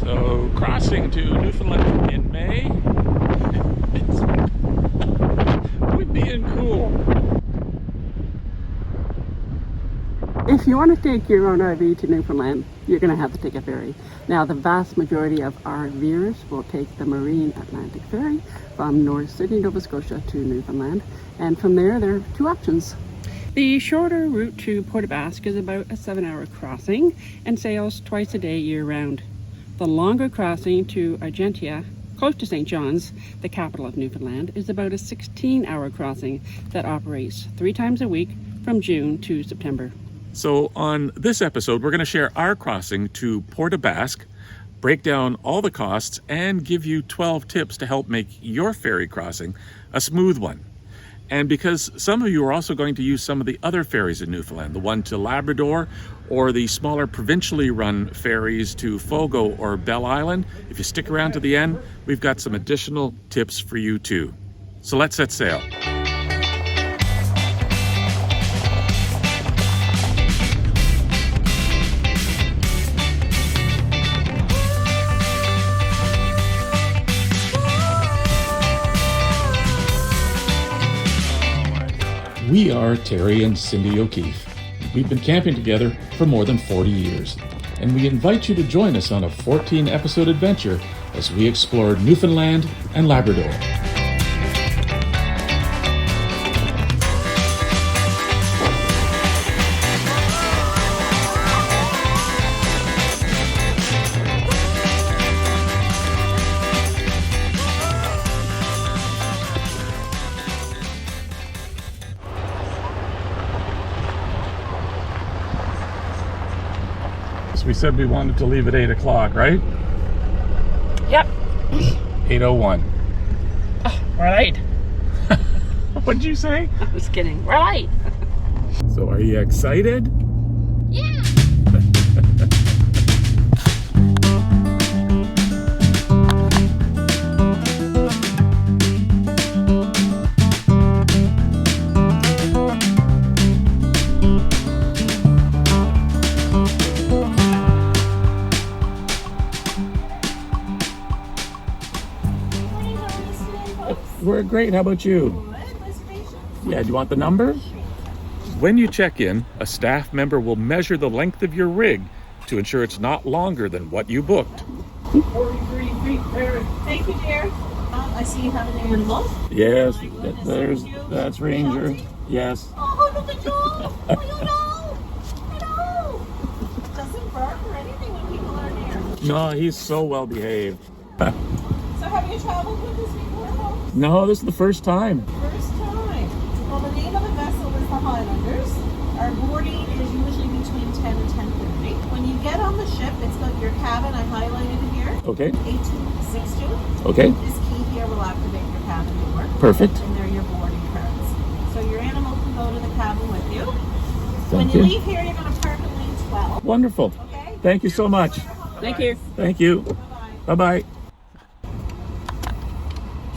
So, crossing to Newfoundland in May. It's windy and cool. If you want to take your own RV to Newfoundland, you're going to have to take a ferry. Now, the vast majority of RVers will take the Marine Atlantic Ferry from North Sydney, Nova Scotia to Newfoundland. And from there are two options. The shorter route to Port Basques is about a 7-hour crossing and sails twice a day year-round. The longer crossing to Argentia, close to St. John's, the capital of Newfoundland, is about a 16-hour crossing that operates 3 times a week from June to September. So on this episode, we're going to share our crossing to Port Basques, break down all the costs, and give you 12 tips to help make your ferry crossing a smooth one. And because some of you are also going to use some of the other ferries in Newfoundland, the one to Labrador or the smaller provincially run ferries to Fogo or Bell Island, if you stick around to the end, we've got some additional tips for you too. So let's set sail. We are Terry and Cindy O'Keefe. We've been camping together for more than 40 years, and we invite you to join us on a 14-episode adventure as we explore Newfoundland and Labrador. We said we wanted to leave at 8 o'clock, right? Yep. 8:01. Oh, we're late. What did you say? I was kidding. We're late. So are you excited? Yeah. We're great. How about you? Yeah, do you want the number? When you check in, a staff member will measure the length of your rig to ensure it's not longer than what you booked. 43 feet, Ferry. Thank you, dear. I see you have an animal. Yes, There's that's Ranger. Yes. Oh, look at Joel. Oh, no. Doesn't bark or anything when people are near. No, he's so well behaved. So have you traveled with us before, folks? No, this is the first time. First time. Well, the name of the vessel is the Highlanders. Our boarding is usually between 10 and 10:30. When you get on the ship, it's got your cabin. I highlighted it here. Okay. 8262. Okay. This key here will activate your cabin door. Perfect. And they're your boarding cards. So your animal can go to the cabin with you. When Thank you you. leave here, you're going to park in lane 12. Wonderful. Okay? Thank you so much. Thank you. Thank you. Bye-bye. Bye-bye.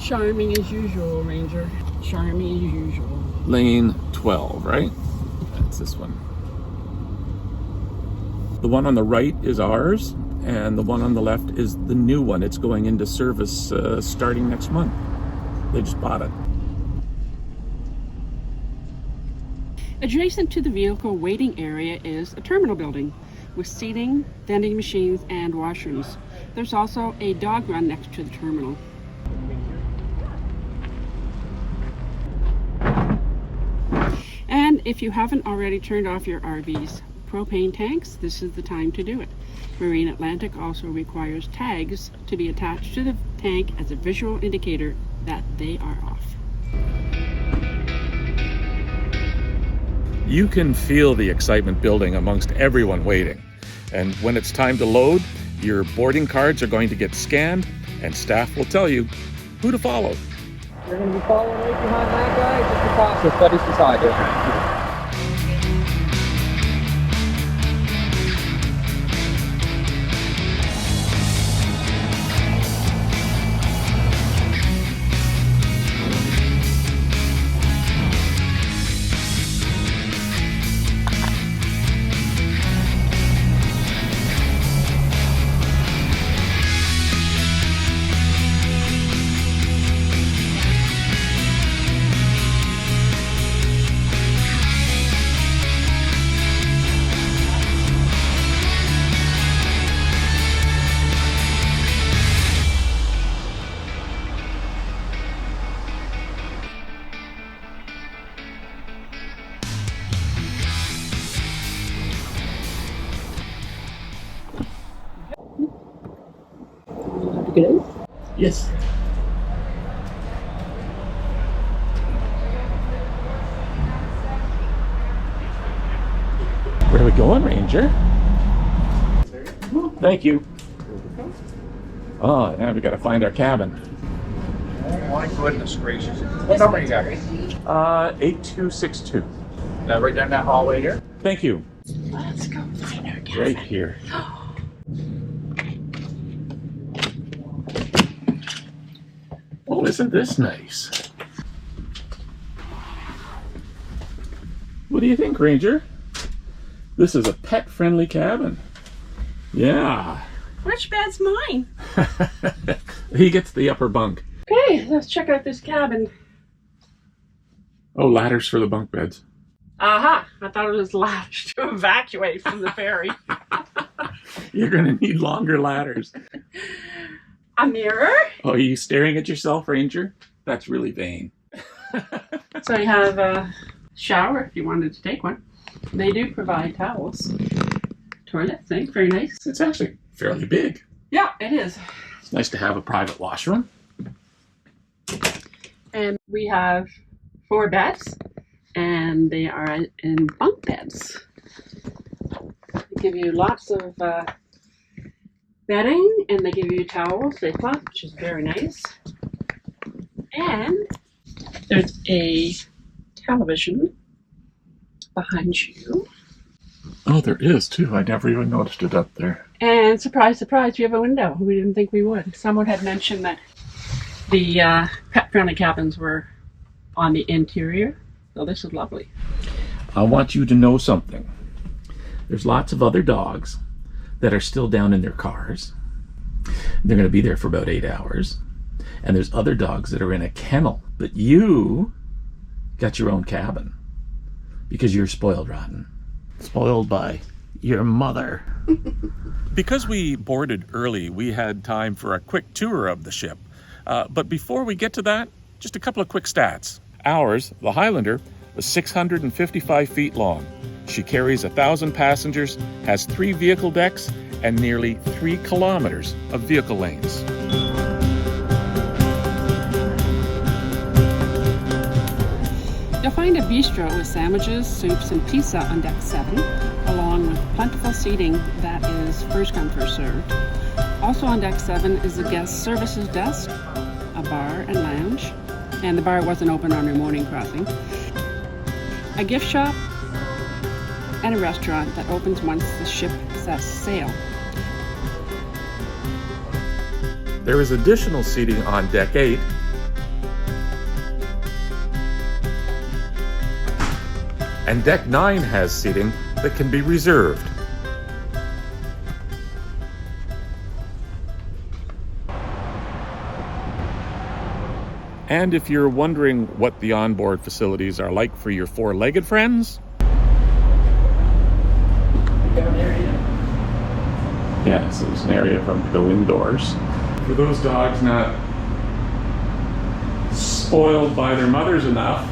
Charming as usual, Ranger. Charming as usual. Lane 12, right? That's this one. The one on the right is ours, and the one on the left is the new one. It's going into service starting next month. They just bought it. Adjacent to the vehicle waiting area is a terminal building with seating, vending machines, and washrooms. There's also a dog run next to the terminal. And if you haven't already turned off your RV's propane tanks, this is the time to do it. Marine Atlantic also requires tags to be attached to the tank as a visual indicator that they are off. You can feel the excitement building amongst everyone waiting. And when it's time to load, your boarding cards are going to get scanned, and staff will tell you who to follow. You're going to be following right behind that guy, just across the buddies beside you. Good. Yes. Where are we going, Ranger? Thank you. Oh, now we gotta find our cabin. Oh my goodness gracious. What number you got? 8262. Now right down that hallway here? Thank you. Let's go find our cabin. Right here. Oh, isn't this nice? What do you think, Ranger? This is a pet-friendly cabin. Yeah. Which bed's mine? He gets the upper bunk. Okay, let's check out this cabin. Oh, ladders for the bunk beds. Aha! I thought it was ladders to evacuate from the ferry. You're gonna need longer ladders. A mirror. Oh, are you staring at yourself, Ranger? That's really vain. So you have a shower if you wanted to take one. They do provide towels. Toilet, sink, very nice. It's actually fairly big. Yeah, it is. It's nice to have a private washroom. And we have 4 beds, and they are in bunk beds. They give you lots of bedding, and they give you towels, they flop, which is very nice. And there's a television behind you. Oh, there is too. I never even noticed it up there. And surprise, surprise, we have a window. We didn't think we would. Someone had mentioned that the pet-friendly cabins were on the interior. So this is lovely. I want you to know something. There's lots of other dogs that are still down in their cars. They're going to be there for about 8 hours. And there's other dogs that are in a kennel. But you got your own cabin because you're spoiled rotten. Spoiled by your mother. Because we boarded early, we had time for a quick tour of the ship. But before we get to that, just a couple of quick stats. Ours, the Highlander, was 655 feet long. She carries 1,000 passengers, has 3 vehicle decks, and nearly 3 kilometers of vehicle lanes. You'll find a bistro with sandwiches, soups, and pizza on deck 7, along with plentiful seating that is first come, first served. Also on deck 7 is the guest services desk, a bar and lounge, and the bar wasn't open on our morning crossing, a gift shop, and a restaurant that opens once the ship sets sail. There is additional seating on deck 8. And deck 9 has seating that can be reserved. And if you're wondering what the onboard facilities are like for your 4-legged friends, yeah, so there's an area from the go indoors. For those dogs not spoiled by their mothers enough,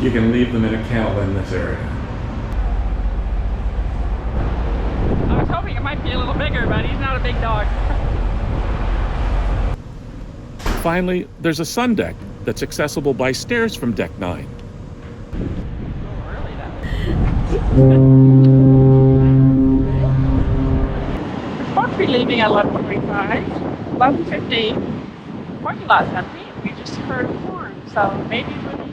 you can leave them in a kennel in this area. I was hoping it might be a little bigger, but he's not a big dog. Finally, there's a sun deck that's accessible by stairs from deck 9. We're supposed to be leaving at 11:45, 11:15. Parking lot's empty. We just heard a horn, so maybe we'll be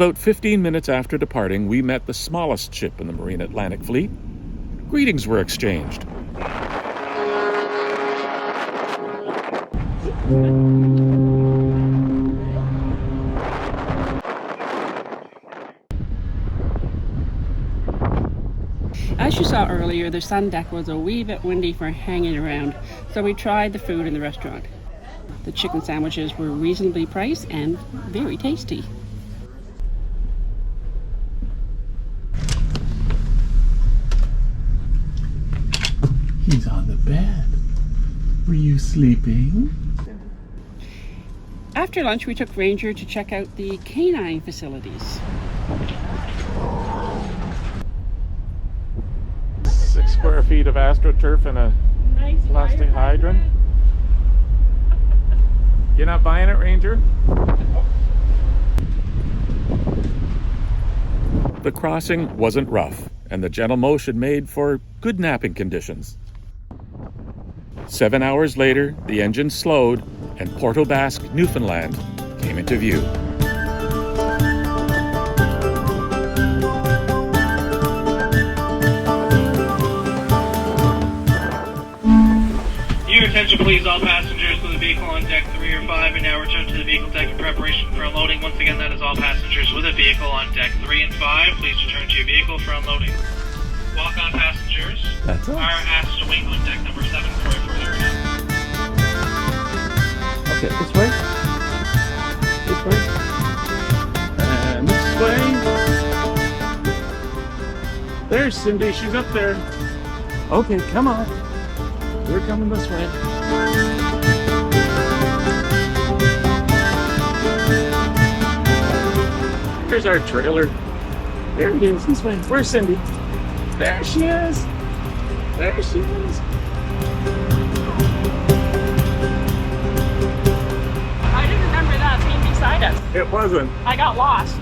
About 15 minutes after departing, we met the smallest ship in the Marine Atlantic Fleet. Greetings were exchanged. As you saw earlier, the sun deck was a wee bit windy for hanging around, so we tried the food in the restaurant. The chicken sandwiches were reasonably priced and very tasty. He's on the bed. Were you sleeping? After lunch, we took Ranger to check out the canine facilities. 6 square feet of AstroTurf and a Nice plastic hydrant. You're not buying it, Ranger? The crossing wasn't rough, and the gentle motion made for good napping conditions. 7 hours later, the engine slowed, and Porto Basque, Newfoundland, came into view. Your attention please, all passengers with a vehicle on deck 3 or 5 and now return to the vehicle deck in preparation for unloading. Once again, that is all passengers with a vehicle on deck 3 and 5. Please return to your vehicle for unloading. Walk-on passengers That's us. are asked to wait on deck number 7 for a further announcement. Okay, this way. This way. And this way. There's Cindy, she's up there. Okay, come on. We're coming this way. Here's our trailer. There it is, this way. Where's Cindy? There she is. There she is. I didn't remember that being beside us. It wasn't. I got lost.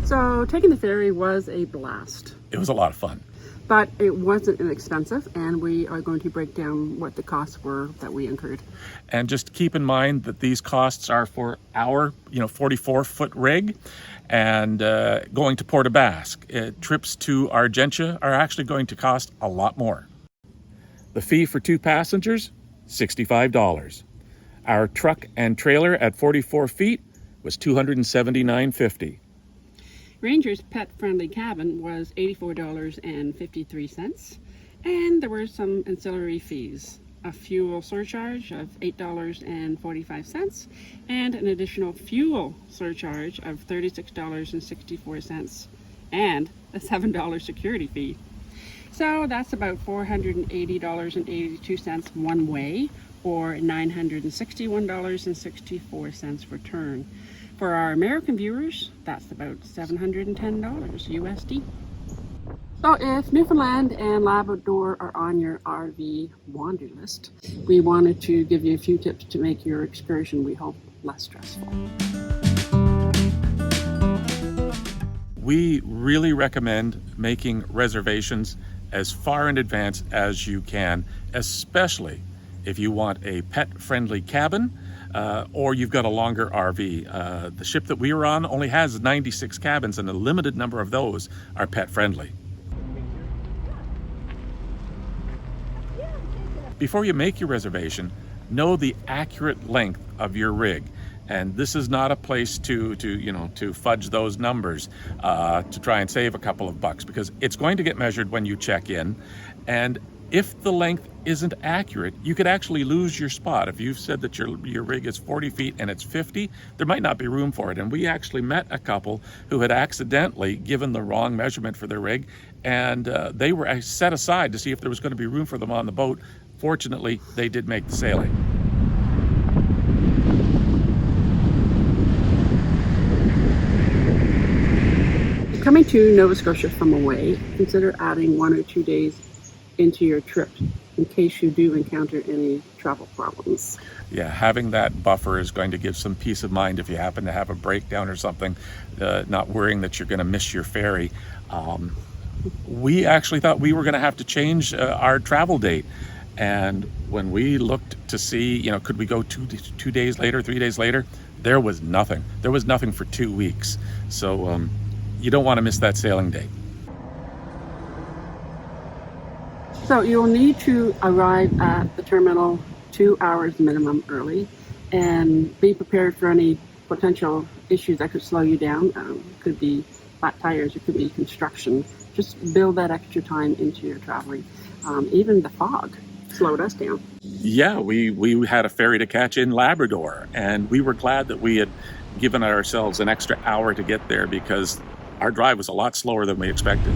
So taking the ferry was a blast, It was a lot of fun. but it wasn't inexpensive, and we are going to break down what the costs were that we incurred. And just keep in mind that these costs are for our 44-foot rig, and going to Porto Basque. Trips to Argentia are actually going to cost a lot more. The fee for 2 passengers, $65. Our truck and trailer at 44 feet was $279.50. Ranger's pet-friendly cabin was $84.53, and there were some ancillary fees. A fuel surcharge of $8.45, and an additional fuel surcharge of $36.64, and a $7 security fee. So that's about $480.82 one way, or $961.64 return. For our American viewers, that's about $710 USD. So if Newfoundland and Labrador are on your RV wander list, we wanted to give you a few tips to make your excursion, we hope, less stressful. We really recommend making reservations as far in advance as you can, especially if you want a pet-friendly cabin or you've got a longer RV. The ship that we were on only has 96 cabins, and a limited number of those are pet-friendly. Before you make your reservation, know the accurate length of your rig. And this is not a place to fudge those numbers to try and save a couple of bucks, because it's going to get measured when you check in. And if the length isn't accurate, you could actually lose your spot. If you've said that your rig is 40 feet and it's 50, there might not be room for it. And we actually met a couple who had accidentally given the wrong measurement for their rig, and they were set aside to see if there was going to be room for them on the boat. Fortunately, they did make the sailing. Coming to Nova Scotia from away, consider adding 1 or 2 days into your trip in case you do encounter any travel problems. Yeah, having that buffer is going to give some peace of mind if you happen to have a breakdown or something, not worrying that you're going to miss your ferry. We actually thought we were going to have to change our travel date. And when we looked to see, could we go 2 days later, 3 days later, there was nothing. There was nothing for 2 weeks. So you don't want to miss that sailing date. So you'll need to arrive at the terminal 2 hours minimum early and be prepared for any potential issues that could slow you down. Could be flat tires, it could be construction. Just build that extra time into your traveling. Even the fog slowed us down. Yeah, we had a ferry to catch in Labrador, and we were glad that we had given ourselves an extra hour to get there because our drive was a lot slower than we expected.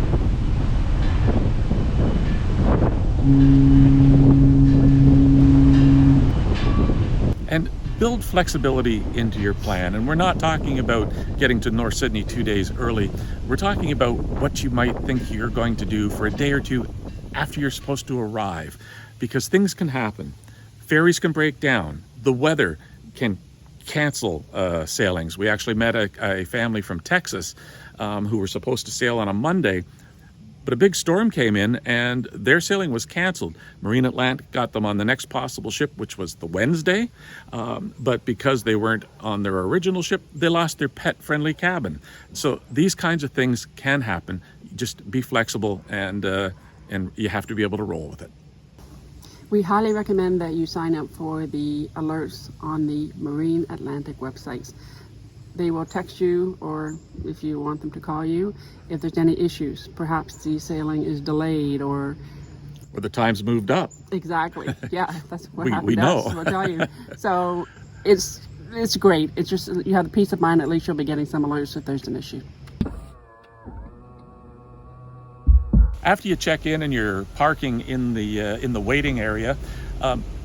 And build flexibility into your plan. And we're not talking about getting to North Sydney 2 days early. We're talking about what you might think you're going to do for a day or two after you're supposed to arrive, because things can happen. Ferries can break down. The weather can cancel sailings. We actually met a family from Texas who were supposed to sail on a Monday, but a big storm came in and their sailing was canceled. Marine Atlantic got them on the next possible ship, which was the Wednesday, but because they weren't on their original ship, they lost their pet-friendly cabin. So these kinds of things can happen. Just be flexible, and you have to be able to roll with it. We highly recommend that you sign up for the alerts on the Marine Atlantic websites. They will text you, or if you want them to call you, if there's any issues. Perhaps the sailing is delayed or the time's moved up. Exactly. Yeah, that's what happened. We know. I'll tell you. So it's great. It's just you have the peace of mind. At least you'll be getting some alerts if there's an issue. After you check in and you're parking in the waiting area,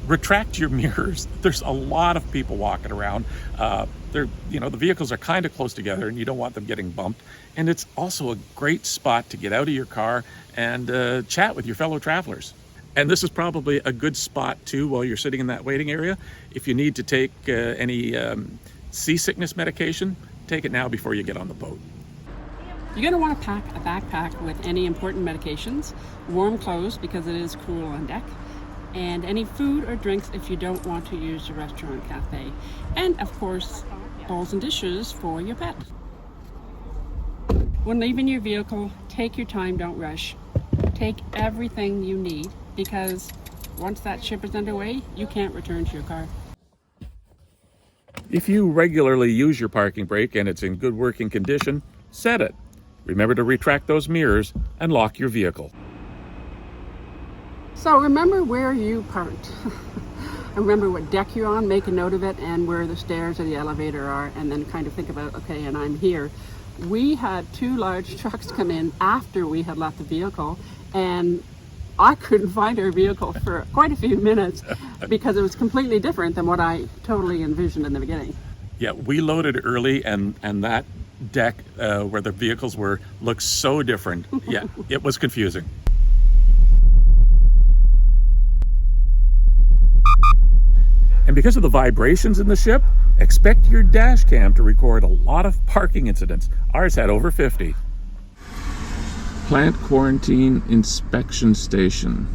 retract your mirrors. There's a lot of people walking around. The vehicles are kind of close together and you don't want them getting bumped. And it's also a great spot to get out of your car and chat with your fellow travelers. And this is probably a good spot too while you're sitting in that waiting area. If you need to take any seasickness medication, take it now before you get on the boat. You're going to want to pack a backpack with any important medications, warm clothes because it is cool on deck, and any food or drinks if you don't want to use the restaurant cafe. And of course, bowls and dishes for your pet. When leaving your vehicle, take your time, don't rush. Take everything you need because once that ship is underway, you can't return to your car. If you regularly use your parking brake and it's in good working condition, set it. Remember to retract those mirrors and lock your vehicle. So remember where you parked. Remember what deck you're on, make a note of it, and where the stairs or the elevator are, and then kind of think about, okay, and I'm here. We had 2 large trucks come in after we had left the vehicle, and I couldn't find our vehicle for quite a few minutes because it was completely different than what I totally envisioned in the beginning. Yeah, we loaded early, and that deck where the vehicles were looked so different. Yeah, it was confusing. And because of the vibrations in the ship, expect your dash cam to record a lot of parking incidents. Ours had over 50. Plant Quarantine Inspection Station.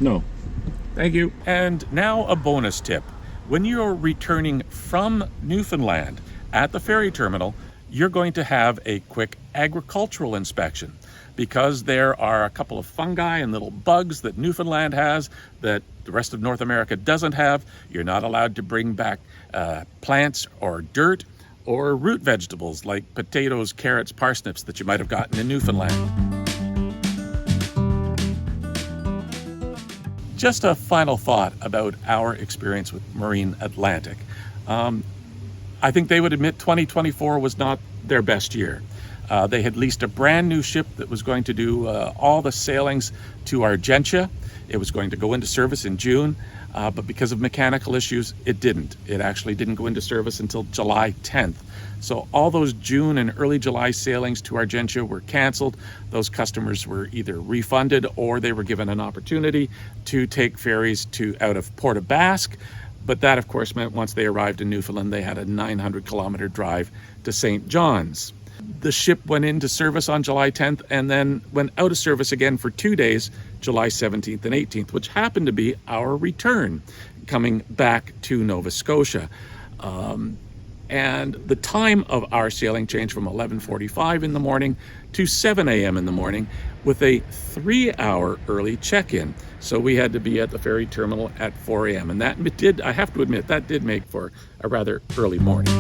No. Thank you. And now a bonus tip. When you're returning from Newfoundland at the ferry terminal, you're going to have a quick agricultural inspection because there are a couple of fungi and little bugs that Newfoundland has that the rest of North America doesn't have. You're not allowed to bring back plants or dirt or root vegetables like potatoes, carrots, parsnips that you might have gotten in Newfoundland. Just a final thought about our experience with Marine Atlantic. I think they would admit 2024 was not their best year. They had leased a brand new ship that was going to do all the sailings to Argentia. It was going to go into service in June, but because of mechanical issues, it didn't. It actually didn't go into service until July 10th. So all those June and early July sailings to Argentia were canceled. Those customers were either refunded or they were given an opportunity to take ferries out of Port Basques. But that, of course, meant once they arrived in Newfoundland, they had a 900-kilometer drive to St. John's. The ship went into service on July 10th and then went out of service again for 2 days, July 17th and 18th, which happened to be our return coming back to Nova Scotia. And the time of our sailing changed from 11:45 in the morning to 7 a.m. in the morning with a 3-hour early check-in. So we had to be at the ferry terminal at 4 a.m. And that did, I have to admit, that did make for a rather early morning.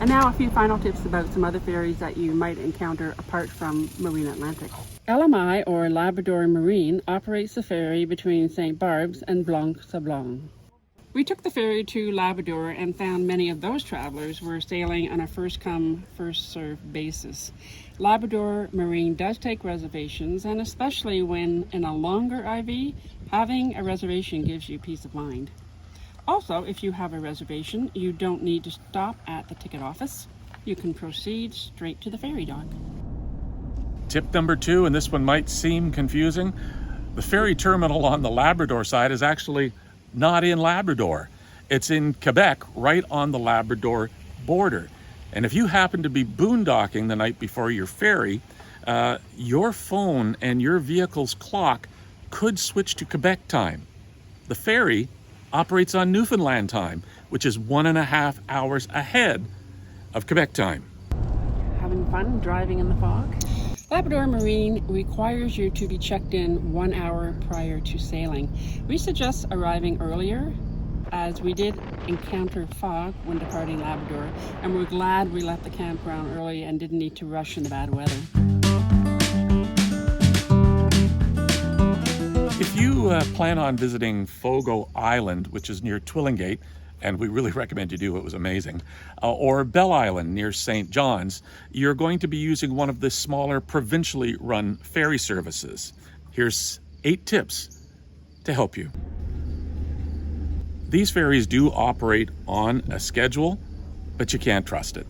And now a few final tips about some other ferries that you might encounter apart from Marine Atlantic. LMI, or Labrador Marine, operates the ferry between St. Barb's and Blanc-Sablon. We took the ferry to Labrador and found many of those travelers were sailing on a first-come, first-served basis. Labrador Marine does take reservations, and especially when in a longer IV, having a reservation gives you peace of mind. Also, if you have a reservation, you don't need to stop at the ticket office. You can proceed straight to the ferry dock. Tip number 2, and this one might seem confusing, the ferry terminal on the Labrador side is actually not in Labrador. It's in Quebec, right on the Labrador border. And if you happen to be boondocking the night before your ferry, your phone and your vehicle's clock could switch to Quebec time. The ferry operates on Newfoundland time, which is 1.5 hours ahead of Quebec time. Having fun driving in the fog? Labrador Marine requires you to be checked in 1 hour prior to sailing. We suggest arriving earlier, as we did encounter fog when departing Labrador, and we're glad we left the campground early and didn't need to rush in the bad weather. If you plan on visiting Fogo Island, which is near Twillingate, and we really recommend you do, it was amazing, or Bell Island near St. John's, you're going to be using one of the smaller provincially run ferry services. Here's 8 tips to help you. These ferries do operate on a schedule, but you can't trust it.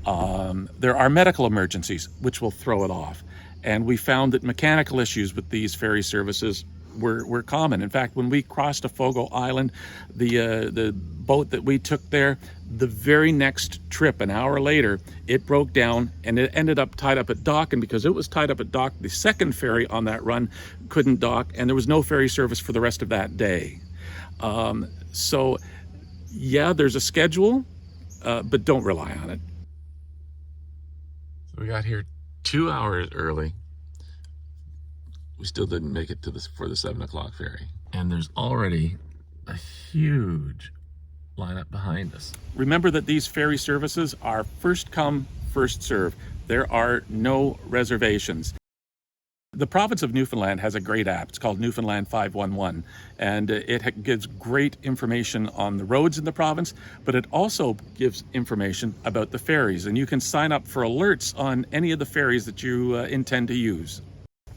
There are medical emergencies, which will throw it off. And we found that mechanical issues with these ferry services were common. In fact, when we crossed to Fogo Island, the boat that we took there, the very next trip, an hour later, it broke down and it ended up tied up at dock. And because it was tied up at dock, the second ferry on that run couldn't dock, and there was no ferry service for the rest of that day. So yeah, there's a schedule, but don't rely on it. So we got here 2 hours early. We still didn't make it for the 7 o'clock ferry. And there's already a huge lineup behind us. Remember that these ferry services are first come, first serve. There are no reservations. The province of Newfoundland has a great app. It's called Newfoundland 511, and it gives great information on the roads in the province, but it also gives information about the ferries, and you can sign up for alerts on any of the ferries that you intend to use.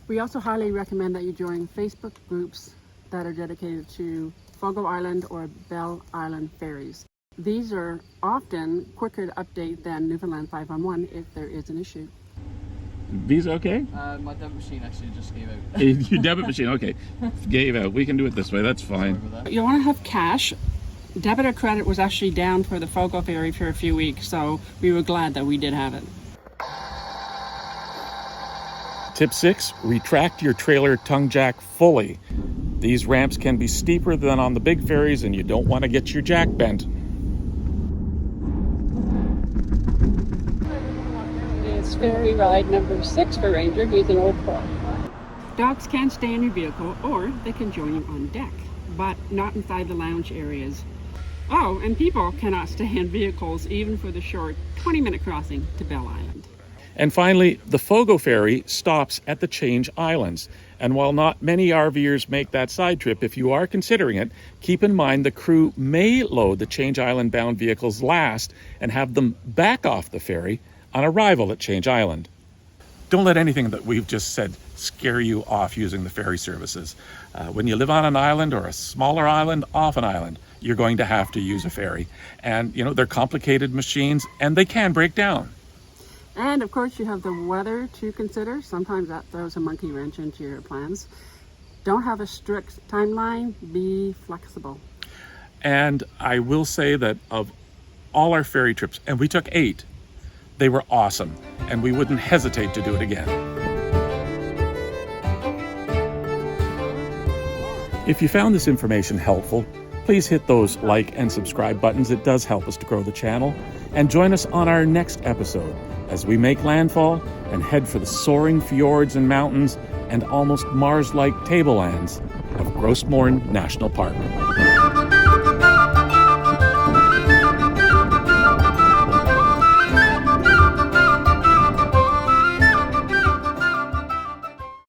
We also highly recommend that you join Facebook groups that are dedicated to Fogo Island or Bell Island ferries. These are often quicker to update than Newfoundland 511 if there is an issue. These okay? My debit machine actually just gave out. Your debit machine, okay. Gave out. We can do it this way, that's fine. You want to have cash. Debit or credit was actually down for the Fogo ferry for a few weeks, so we were glad that we did have it. Tip 6, retract your trailer tongue jack fully. These ramps can be steeper than on the big ferries and you don't want to get your jack bent. It's ferry ride number 6 for Ranger. He's an old pro. Dogs can stay in your vehicle or they can join you on deck, but not inside the lounge areas. Oh, and people cannot stay in vehicles even for the short 20-minute crossing to Bell Island. And finally, the Fogo ferry stops at the Change Islands. And while not many RVers make that side trip, if you are considering it, keep in mind the crew may load the Change Island bound vehicles last and have them back off the ferry on arrival at Change Island. Don't let anything that we've just said scare you off using the ferry services. When you live on an island or a smaller island off an island, you're going to have to use a ferry. And, you know, they're complicated machines and they can break down. And of course you have the weather to consider. Sometimes that throws a monkey wrench into your plans. Don't have a strict timeline, be flexible. And I will say that of all our ferry trips, and we took 8, they were awesome, and we wouldn't hesitate to do it again. If you found this information helpful, please hit those like and subscribe buttons. It does help us to grow the channel. And join us on our next episode as we make landfall and head for the soaring fjords and mountains and almost Mars-like tablelands of Grossmorn National Park.